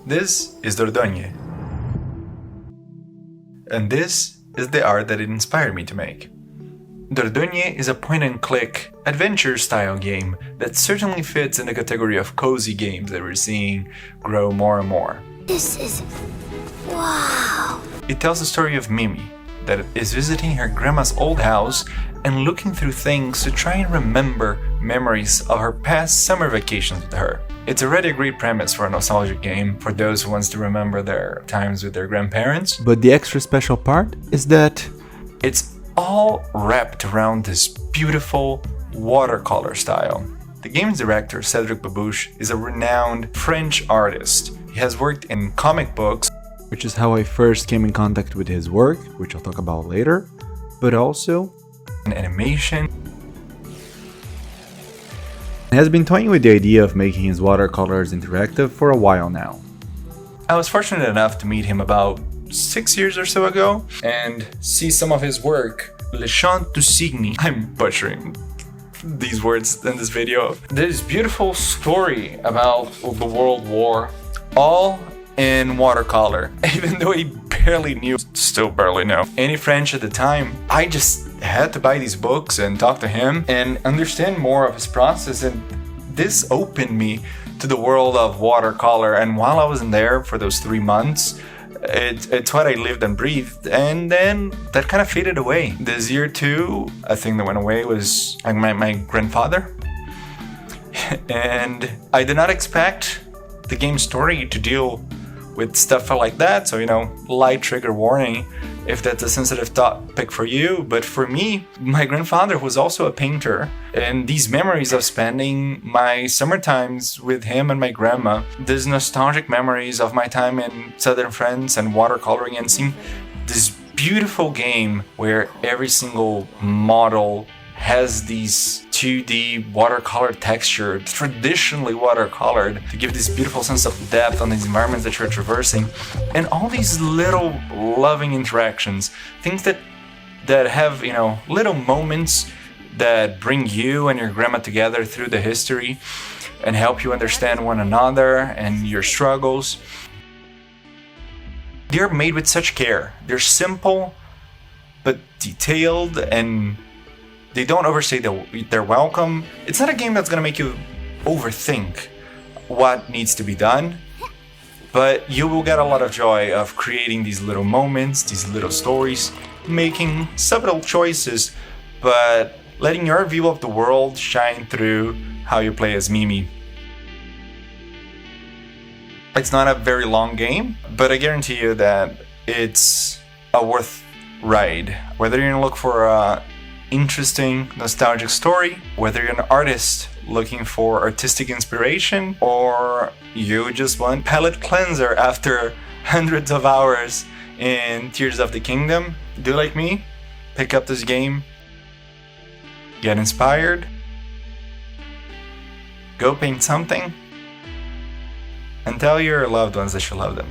This is Dordogne. And this is the art that it inspired me to make. Dordogne is a point-and-click, adventure-style game that certainly fits in the category of cozy games that we're seeing grow more and more. This is... wow! It tells the story of Mimi, that is visiting her grandma's old house and looking through things to try and remember memories of her past summer vacations with her. It's already a great premise for a nostalgic game for those who wants to remember their times with their grandparents. But the extra special part is that it's all wrapped around this beautiful watercolor style. The game's director, Cedric Babouche, is a renowned French artist. He has worked in comic books, which is how I first came in contact with his work, which I'll talk about later, but also in animation. He has been toying with the idea of making his watercolors interactive for a while now. I was fortunate enough to meet him about 6 years or so ago and see some of his work. Le Chant du Cygne. I'm butchering these words in this video. This beautiful story about the World War, all in watercolor. Even though he still barely know any French at the time, I just had to buy these books and talk to him and understand more of his process, and this opened me to the world of watercolor. And while I was in there for those 3 months, it's what I lived and breathed, and then that kind of faded away. This year too, a thing that went away was my grandfather, and I did not expect the game story to deal with stuff like that, so light trigger warning if that's a sensitive topic for you. But for me, my grandfather was also a painter, and these memories of spending my summer times with him and my grandma, these nostalgic memories of my time in Southern France and watercoloring and seeing this beautiful game where every single model has these 2D watercolor texture, traditionally watercolored, to give this beautiful sense of depth on these environments that you're traversing, and all these little loving interactions, things that have little moments that bring you and your grandma together through the history and help you understand one another and your struggles. They're made with such care. They're simple but detailed, and they don't overstay their welcome. It's not a game that's gonna make you overthink what needs to be done, but you will get a lot of joy of creating these little moments, these little stories, making subtle choices, but letting your view of the world shine through how you play as Mimi. It's not a very long game, but I guarantee you that it's a worth ride. Whether you're gonna look for a interesting, nostalgic story, whether you're an artist looking for artistic inspiration, or you just want palette cleanser after hundreds of hours in Tears of the Kingdom, do like me, pick up this game, get inspired, go paint something, and tell your loved ones that you love them.